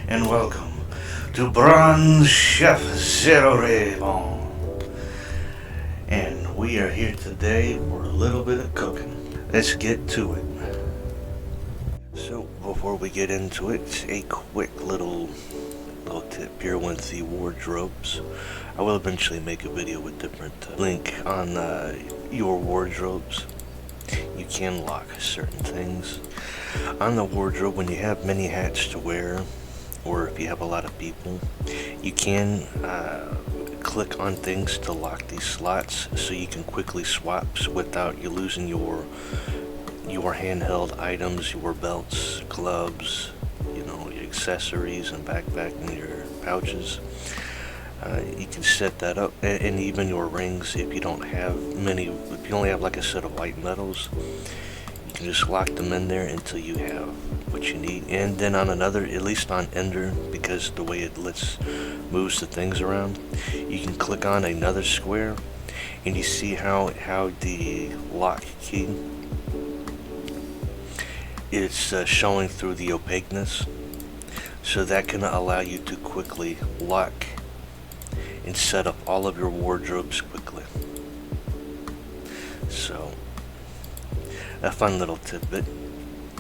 and welcome to Bronze Chef Xero. And we are here today for a little bit of cooking. Let's get to it. So before we get into it, a quick little tip here with the wardrobes. I will eventually make a video with different link on your wardrobes. You can lock certain things on the wardrobe when you have many hats to wear, or if you have a lot of people. You can click on things to lock these slots so you can quickly swap without you losing your handheld items, your belts, gloves, your accessories and backpack and your pouches. You can set that up, and even your rings. If you don't have many, if you only have like a set of white metals, you can just lock them in there until you have what you need. And then on another, at least on Ender, because the way it moves the things around, you can click on another square, and you see how the lock key is showing through the opaqueness. So that can allow you to quickly lock and set up all of your wardrobes quickly. So, a fun little tidbit.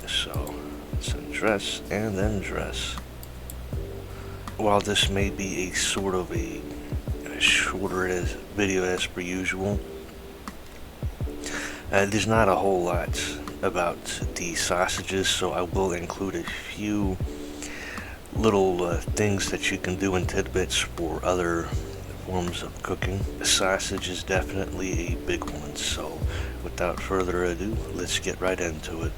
So, let's undress and then dress. While this may be a sort of a shorter video as per usual, there's not a whole lot about the sausages, so I will include a few little things that you can do in tidbits for other forms of cooking. The sausage is definitely a big one, so without further ado, let's get right into it.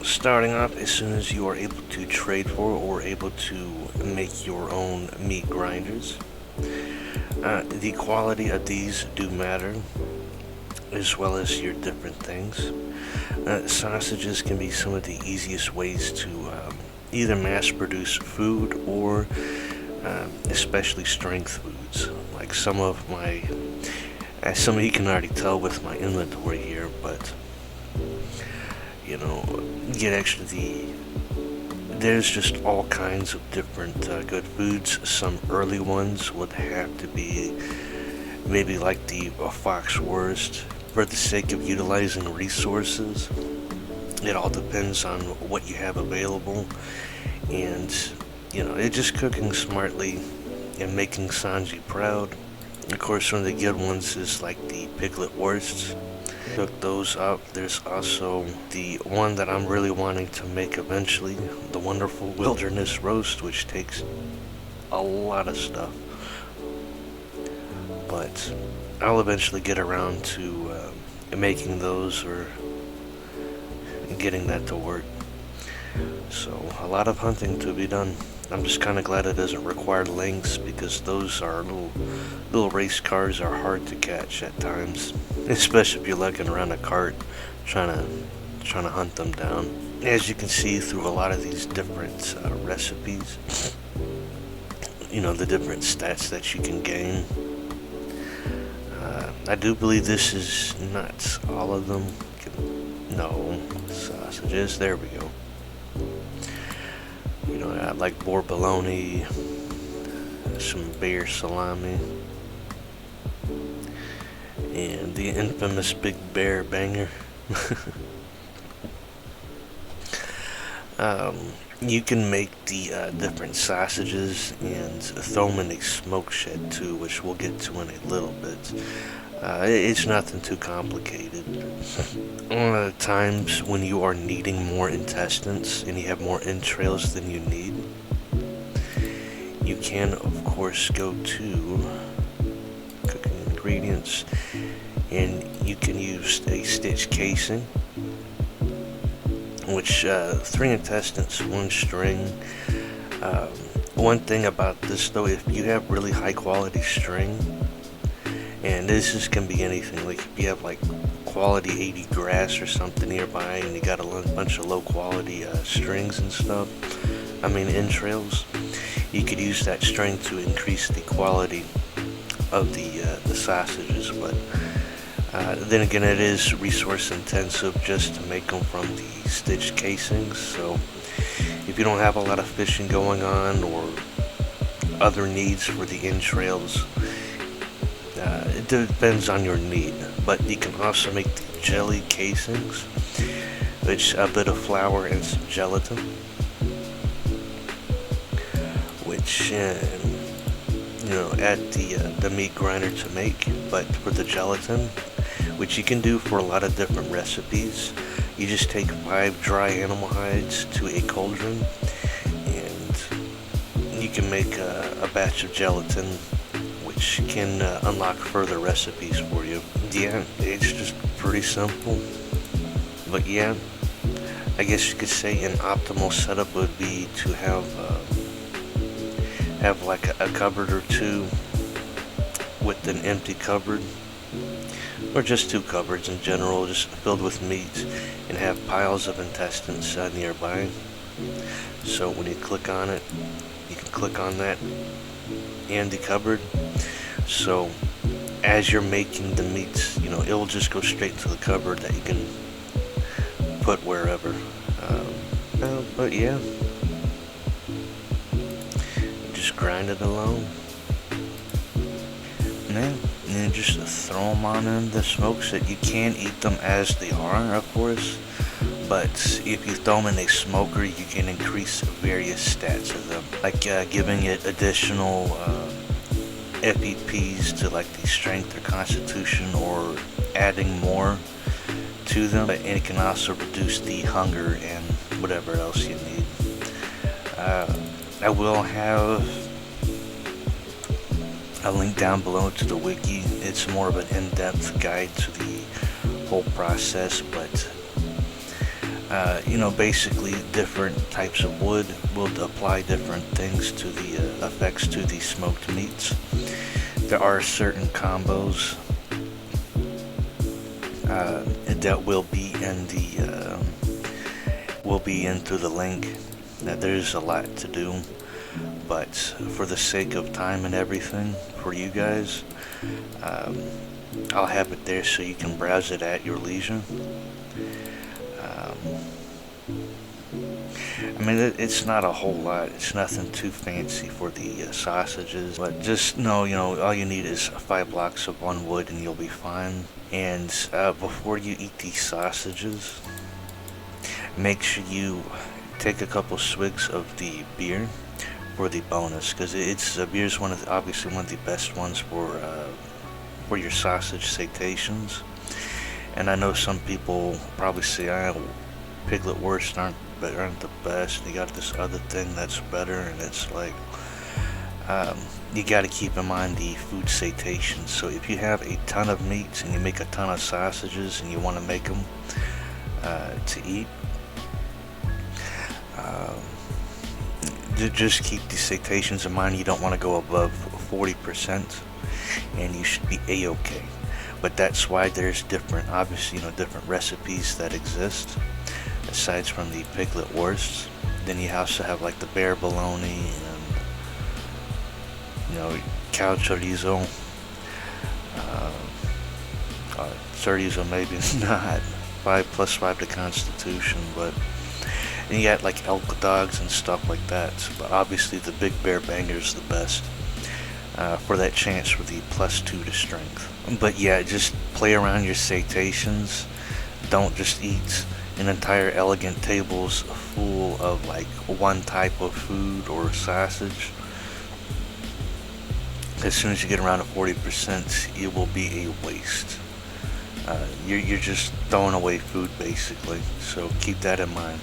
Starting off, as soon as you are able to trade for or able to make your own meat grinders, the quality of these do matter, as well as your different things. Sausages can be some of the easiest ways to either mass produce food or especially strength foods. Like some of you can already tell with my inventory here, but there's just all kinds of different good foods. Some early ones would have to be maybe like the Foxwurst, for the sake of utilizing resources. It all depends on what you have available, and it's just cooking smartly and making Sanji proud. Of course, one of the good ones is like the piglet wursts. Cook those up. There's also the one that I'm really wanting to make eventually, the wonderful wilderness roast, which takes a lot of stuff, but I'll eventually get around to making those or getting that to work. So a lot of hunting to be done. I'm just kind of glad it doesn't require lynx, because those are little race cars are hard to catch at times, especially if you're lugging around a cart trying to hunt them down. As you can see through a lot of these different recipes, the different stats that you can gain. I do believe this is not all of them. No, sausages, there we go. I like boar bologna, some bear salami, and the infamous Big Bear banger. You can make the different sausages and throw them in a smoke shed too, which we'll get to in a little bit. It's nothing too complicated. One of the times when you are needing more intestines and you have more entrails than you need, you can of course go to cooking ingredients, and you can use a stitch casing, which 3 intestines, 1 string. One thing about this though, if you have really high quality string, and this can be anything, like if you have like quality 80 grass or something nearby and you got a bunch of low quality strings and stuff, entrails, you could use that string to increase the quality of the sausages. But then again, it is resource intensive just to make them from the stitched casings, so if you don't have a lot of fishing going on or other needs for the entrails, it depends on your need. But you can also make the jelly casings, which a bit of flour and some gelatin, which add the meat grinder to make. But for the gelatin, which you can do for a lot of different recipes, you just take 5 dry animal hides to a cauldron, and you can make a batch of gelatin, which can unlock further recipes for you. Yeah, it's just pretty simple. But yeah, I guess you could say an optimal setup would be to have like a cupboard or two with an empty cupboard, or just 2 cupboards in general, just filled with meat, and have piles of intestines nearby. So when you click on it, you can click on that and the cupboard. So as you're making the meats, it'll just go straight to the cupboard that you can put wherever. But yeah, just grind it along. And just throw them on in the smoke set. You can eat them as they are, of course, but if you throw them in a smoker, you can increase various stats of them, like giving it additional FEPs to like the strength or constitution, or adding more to them. And it can also reduce the hunger and whatever else you need. I will have a link down below to the wiki. It's more of an in-depth guide to the whole process, but basically different types of wood will apply different things to the effects to the smoked meats. There are certain combos that will be in through the link. Now, there's a lot to do, but for the sake of time and everything for you guys, I'll have it there so you can browse it at your leisure. It's not a whole lot. It's nothing too fancy for the sausages, but just know, all you need is 5 blocks of 1 wood and you'll be fine. And before you eat these sausages, make sure you take a couple swigs of the beer for the bonus, because beer is obviously one of the best ones for your sausage cetaceans. And I know some people probably say, piglet wursts aren't the best. You got this other thing that's better, and it's like you got to keep in mind the food cetacean. So if you have a ton of meats and you make a ton of sausages and you want to make them to eat, just keep the cetaceans in mind. You don't want to go above 40%, and you should be a-okay. But that's why there's different recipes that exist aside from the piglet wursts. Then you also have like the bear bologna and cow chorizo. Chorizo maybe not 5+5 to constitution, but and you got like elk dogs and stuff like that. But obviously the big bear banger is the best for that chance for the +2 to strength. But yeah, just play around your cetaceans. Don't just eat an entire elegant tables full of like one type of food or sausage. As soon as you get around to 40%, it will be a waste. You're just throwing away food basically, so keep that in mind.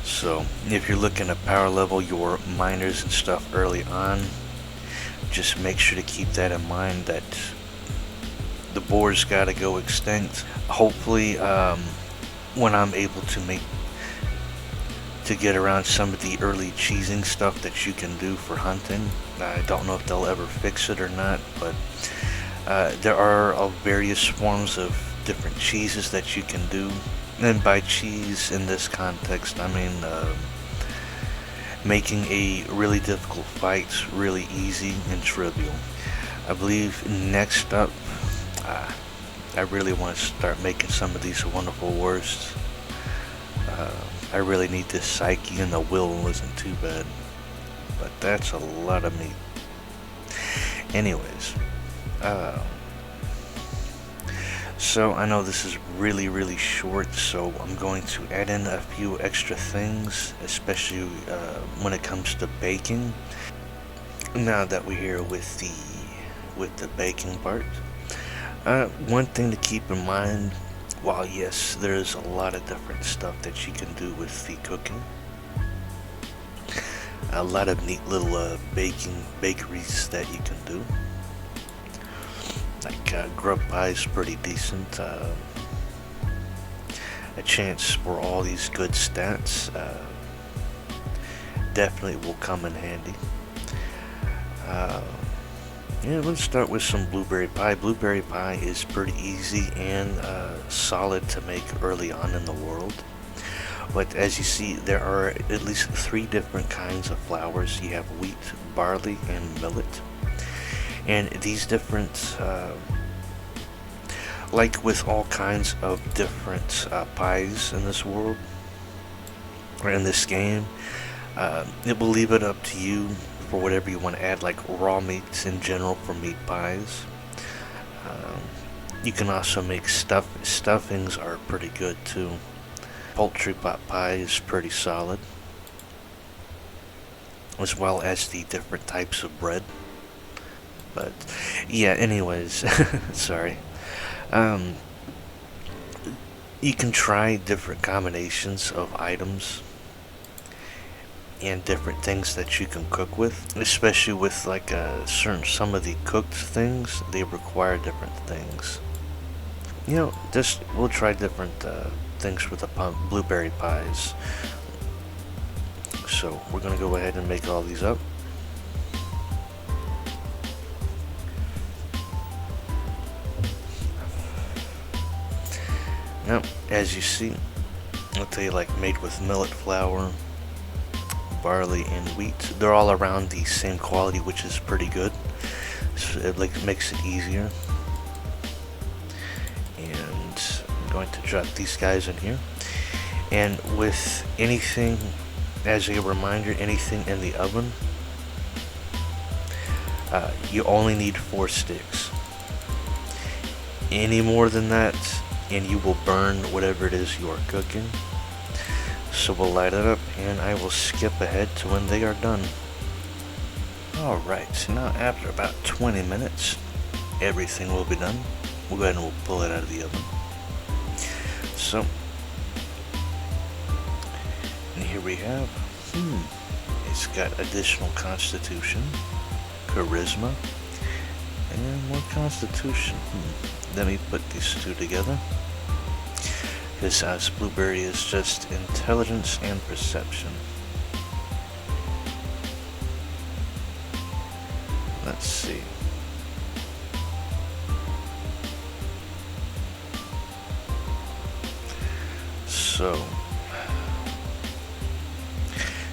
So if you're looking to power level your miners and stuff early on, just make sure to keep that in mind, that the boar's got to go extinct. Hopefully when I'm able to get around some of the early cheesing stuff that you can do for hunting. I don't know if they'll ever fix it or not, but there are various forms of different cheeses that you can do. And by cheese in this context, I mean making a really difficult fight really easy and trivial. I believe next up, I really want to start making some of these wonderful wursts. I really need this psyche, and the will isn't too bad. But that's a lot of meat. Anyways, so I know this is really short, so I'm going to add in a few extra things, especially when it comes to baking. Now that we're here with the baking part, one thing to keep in mind, while yes, there's a lot of different stuff that you can do with the cooking, a lot of neat little bakeries that you can do. Like grub pie is pretty decent. A chance for all these good stats definitely will come in handy. Yeah, let's start with some blueberry pie. Blueberry pie is pretty easy and solid to make early on in the world. But as you see, there are at least 3 different kinds of flours. You have wheat, barley, and millet. And these different, like with all kinds of different pies in this world, or in this game, it will leave it up to you for whatever you want to add, like raw meats in general for meat pies. You can also make stuffings are pretty good too. Poultry pot pie is pretty solid, as well as the different types of bread. But yeah, anyways, sorry. You can try different combinations of items and different things that you can cook with, especially with like some of the cooked things, they require different things. You know, we'll try different things with the blueberry pies. So we're gonna go ahead and make all these up. Now, as you see, I'll tell you, like made with millet flour, barley, and wheat. They're all around the same quality, which is pretty good. So it makes it easier. And I'm going to drop these guys in here. And with anything, as a reminder, anything in the oven, you only need 4 sticks. Any more than that, and you will burn whatever it is you are cooking. So we'll light it up, and I will skip ahead to when they are done. Alright, so now after about 20 minutes, everything will be done. We'll go ahead and we'll pull it out of the oven. So, and here we have, it's got additional constitution, charisma, and more constitution. Let me put these 2 together. This blueberry is just intelligence and perception. Let's see. So,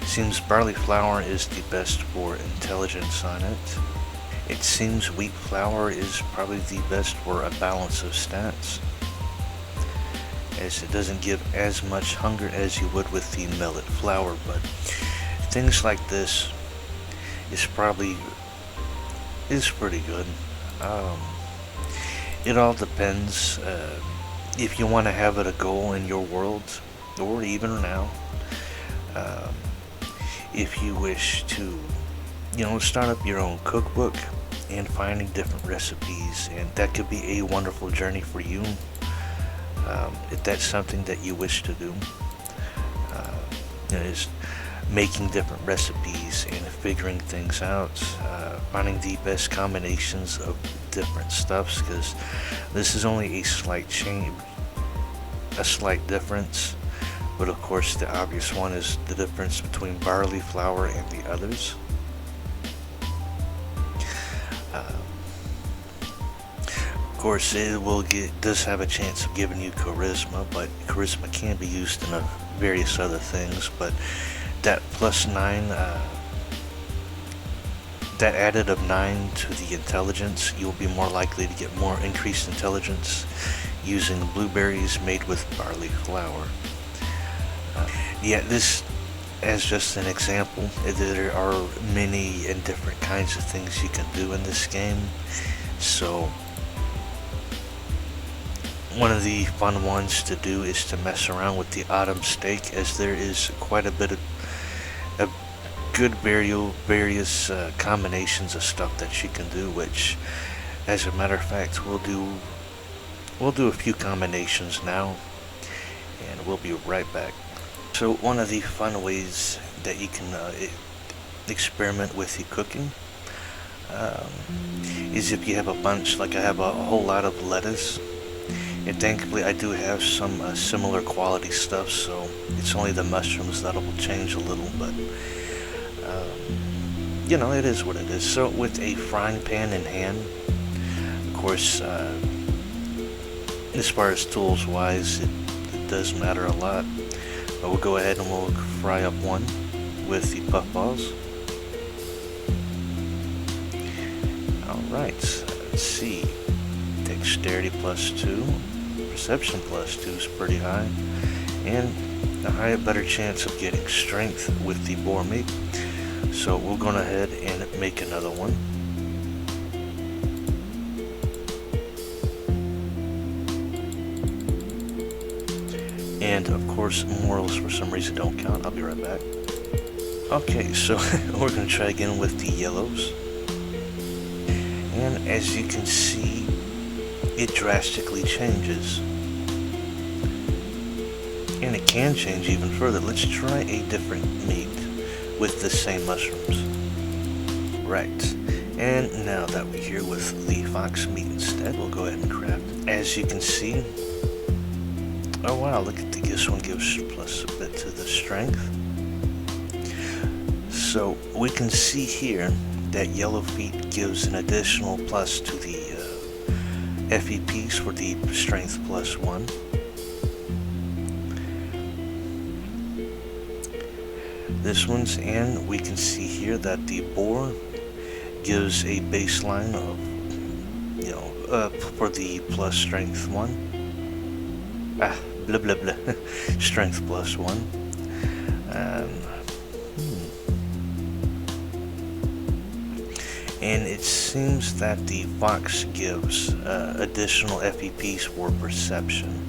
seems barley flour is the best for intelligence on it. It seems wheat flour is probably the best for a balance of stats, as it doesn't give as much hunger as you would with the millet flour. But things like this is pretty good. It all depends if you want to have it a goal in your world, or even now, if you wish to, start up your own cookbook and finding different recipes, and that could be a wonderful journey for you. If that's something that you wish to do, is making different recipes and figuring things out, finding the best combinations of different stuffs, because this is only a slight change, a slight difference, but of course the obvious one is the difference between barley flour and the others. Of course, does have a chance of giving you charisma, but charisma can be used in various other things. But that +9, that added of 9 to the intelligence, you'll be more likely to get more increased intelligence using blueberries made with barley flour. Yeah, this as just an example, there are many and different kinds of things you can do in this game. So one of the fun ones to do is to mess around with the autumn steak, as there is quite a bit of a good various combinations of stuff that you can do, which as a matter of fact we'll do a few combinations now, and we'll be right back. So one of the fun ways that you can experiment with the cooking is if you have a bunch, like I have a whole lot of lettuce, and thankfully I do have some similar quality stuff, so it's only the mushrooms that will change a little, but you know, it is what it is. So with a frying pan in hand, of course, as far as tools wise, it does matter a lot. But we'll go ahead and we'll fry up one with the puffballs. Alright, let's see. Dexterity +2, perception +2 is pretty high, and a better chance of getting strength with the boar meat. So we'll go ahead and make another one. And of course, morals for some reason don't count. I'll be right back. Okay, so we're going to try again with the yellows. And as you can see, it drastically changes. And it can change even further. Let's try a different meat with the same mushrooms. Right. And now that we're here with the fox meat instead, we'll go ahead and craft it. As you can see, oh wow, look at this one gives plus a bit to the strength. So we can see here that yellow feet gives an additional plus to the FEPs for the strength +1. This one's, and we can see here that the boar gives a baseline of, you know, for the plus strength 1. Blah blah blah. Strength +1. And it seems that the fox gives additional FEPs for perception.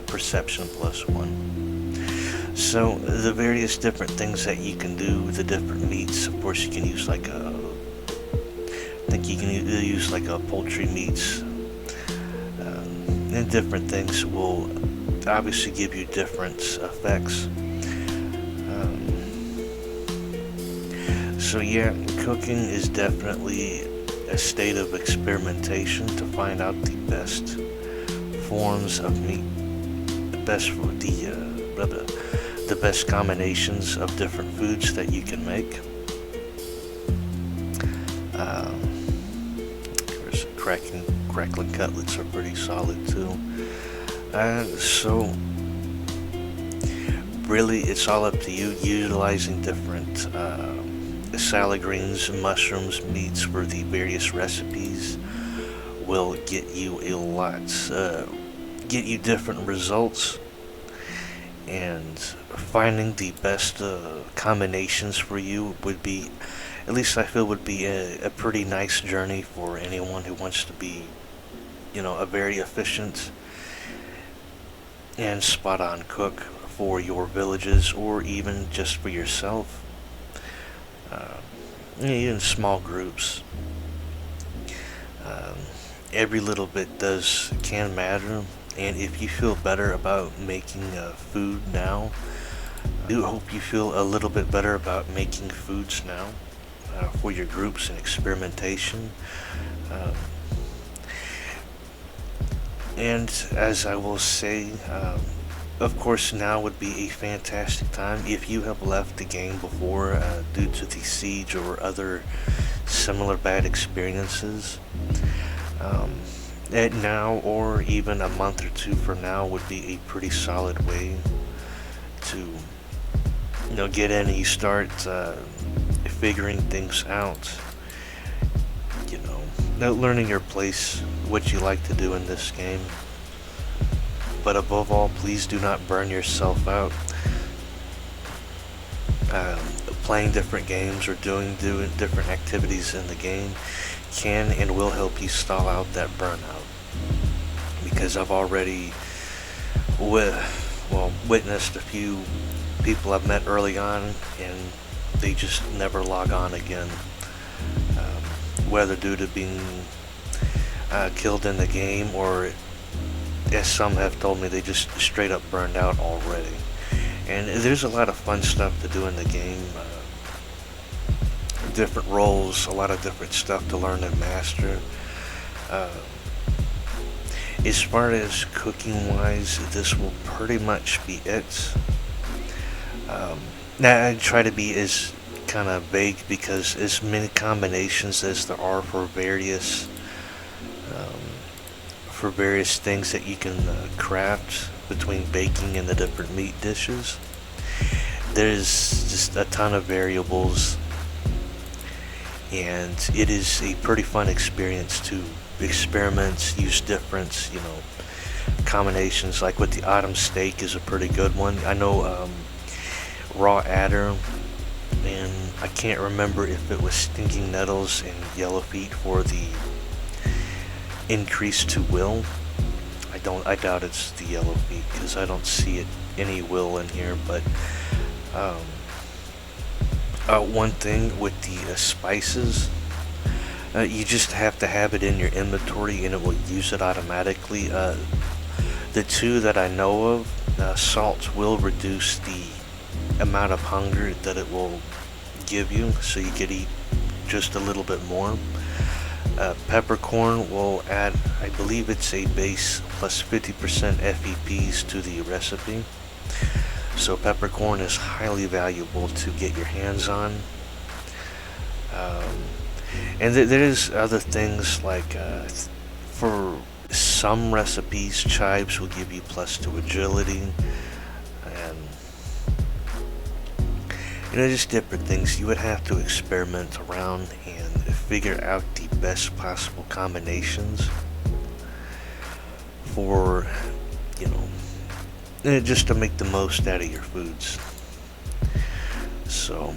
Perception +1. So the various different things that you can do with the different meats, of course you can use like I think you can use like a poultry meats, and different things will obviously give you different effects. So yeah, cooking is definitely a state of experimentation to find out the best forms of meat, the best for the best combinations of different foods that you can make. Crackling cutlets are pretty solid too. So really it's all up to you. Utilizing different salad greens, mushrooms, meats for the various recipes will get you a lot, get you different results, and finding the best combinations for you would be, at least I feel, would be a pretty nice journey for anyone who wants to be, you know, a very efficient and spot on cook for your villages, or even just for yourself. Even small groups. Every little bit can matter, and if you feel better about making food now, I do hope you feel a little bit better about making foods now for your groups and experimentation. And as I will say, of course now would be a fantastic time if you have left the game before due to the siege or other similar bad experiences. At now, or even a month or two from now, would be a pretty solid way to, you know, get in and you start figuring things out, you know, learning your place, what you like to do in this game. but above all, please do not burn yourself out. Playing different games or doing different activities in the game can and will help you stall out that burnout. Because I've already witnessed a few people I've met early on, and they just never log on again. Whether due to being killed in the game, or as some have told me, they just straight up burned out already. And there's a lot of fun stuff to do in the game. Different roles, a lot of different stuff to learn and master. As far as cooking wise, this will pretty much be it. Now I try to be as kind of vague, because as many combinations as there are for various things that you can craft between baking and the different meat dishes, there's just a ton of variables, and it is a pretty fun experience to experiment, use different, combinations. Like with the autumn steak is a pretty good one. I know raw adder, and I can't remember if it was stinking nettles and yellow feet for the increase to will. I doubt it's the yellow feet, because I don't see any will in here. But one thing with the spices, you just have to have it in your inventory and it will use it automatically. The two that I know of, salt will reduce the amount of hunger that it will give you, so you could eat just a little bit more. Peppercorn will add, I believe it's a base plus 50% FEPs to the recipe. So peppercorn is highly valuable to get your hands on. And there is other things like for some recipes, chives will give you +2 agility, and just different things. You would have to experiment around and figure out the best possible combinations for, just to make the most out of your foods. So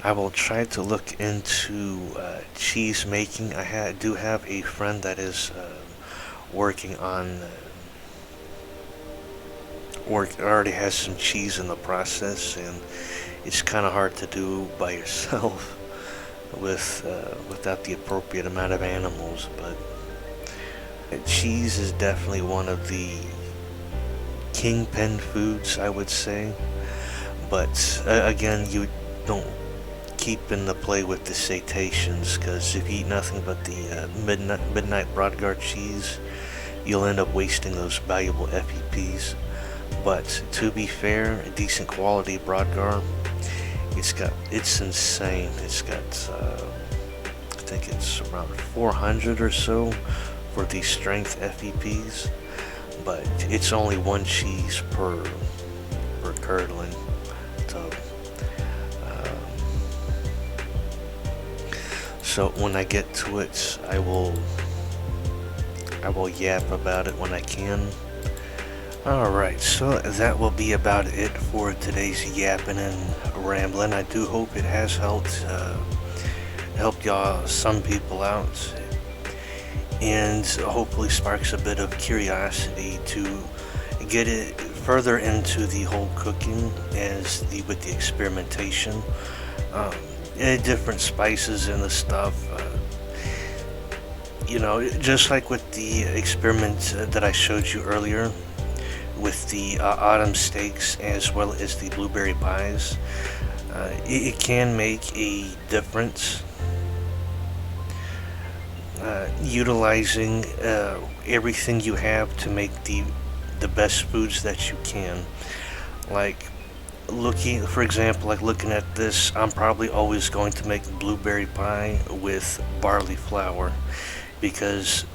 I will try to look into cheese making. I do have a friend that is working on already has some cheese in the process, and it's kind of hard to do by yourself without the appropriate amount of animals. But cheese is definitely one of the kingpin foods, I would say. But again, you don't keep in the play with the cetaceans, because if you eat nothing but the midnight Brodgar cheese, you'll end up wasting those valuable FEPs. But to be fair, a decent quality Brodgar, it's insane. It's got I think it's around 400 or so for the strength FEPs, but it's only one cheese per curdling tub. So when I get to it, I will yap about it when I can. Alright, so that will be about it for today's yapping and rambling. I do hope it has helped y'all, some people out, and hopefully sparks a bit of curiosity to get it further into the whole cooking with the experimentation. Different spices and the stuff. Just like with the experiment that I showed you earlier, with the autumn steaks as well as the blueberry pies, it can make a difference. Utilizing everything you have to make the best foods that you can. Like for example, looking at this, I'm probably always going to make blueberry pie with barley flour, because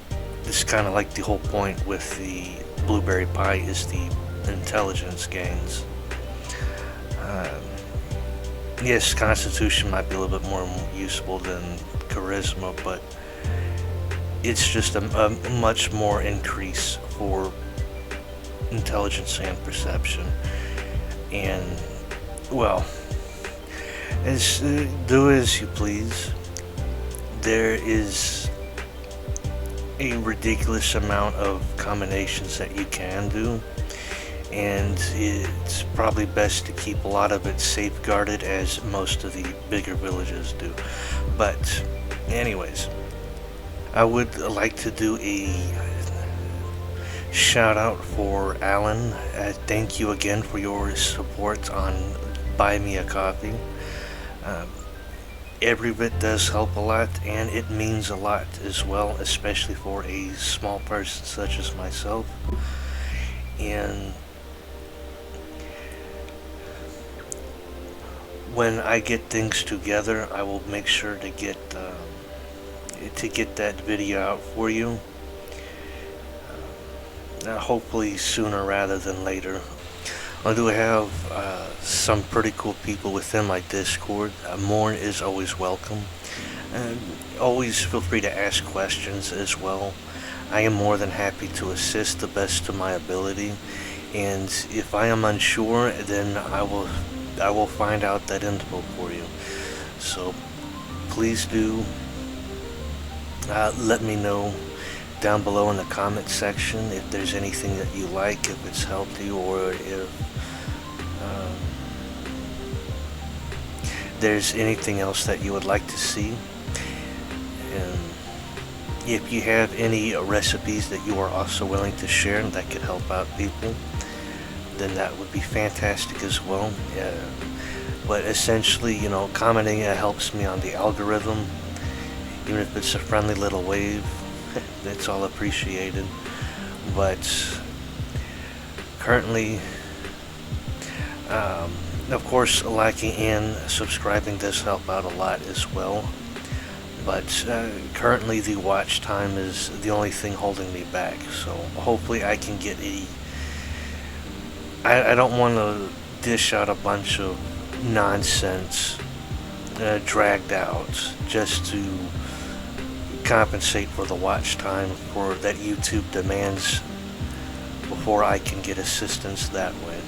it's kind of like the whole point with the blueberry pie is the intelligence gains. Yes, constitution might be a little bit more useful than charisma, but it's just a much more increase for intelligence and perception. And well, do as you please. There is a ridiculous amount of combinations that you can do, and it's probably best to keep a lot of it safeguarded, as most of the bigger villages do. But anyways, I would like to do a shout out for Alan. Thank you again for your support on Buy Me a Coffee. Every bit does help a lot, and it means a lot as well, especially for a small person such as myself. And when I get things together, I will make sure to get that video out for you. Hopefully sooner rather than later. I do have some pretty cool people within my Discord. More is always welcome. And always feel free to ask questions as well. I am more than happy to assist the best of my ability. And if I am unsure, then I will find out that info for you. So please do let me know down below in the comment section if there's anything that you like, if it's helped you, or if there's anything else that you would like to see. And if you have any recipes that you are also willing to share that could help out people, then that would be fantastic as well. But essentially, you know, commenting helps me on the algorithm. Even if it's a friendly little wave, it's all appreciated. But currently, of course, liking and subscribing does help out a lot as well. But currently the watch time is the only thing holding me back. So hopefully I can get I don't want to dish out a bunch of nonsense dragged out just to compensate for the watch time for that YouTube demands before I can get assistance that way.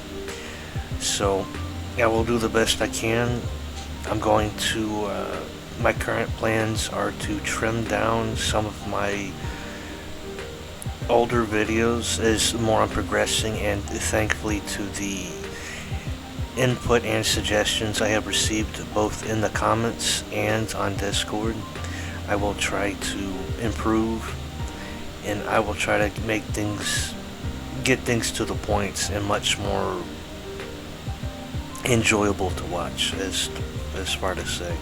So I will do the best I can. I'm going to my current plans are to trim down some of my older videos as more I'm progressing, and thankfully to the input and suggestions I have received both in the comments and on Discord, I will try to improve, and I will try to make things, get things to the point and much more enjoyable to watch, as far to say.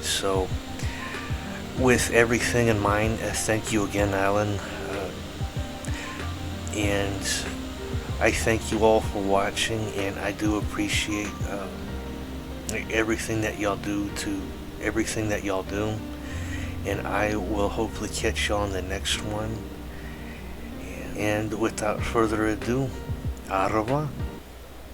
So with everything in mind, thank you again, Alan, and I thank you all for watching, and I do appreciate everything that y'all do, and I will hopefully catch y'all on the next one. And without further ado, au revoir.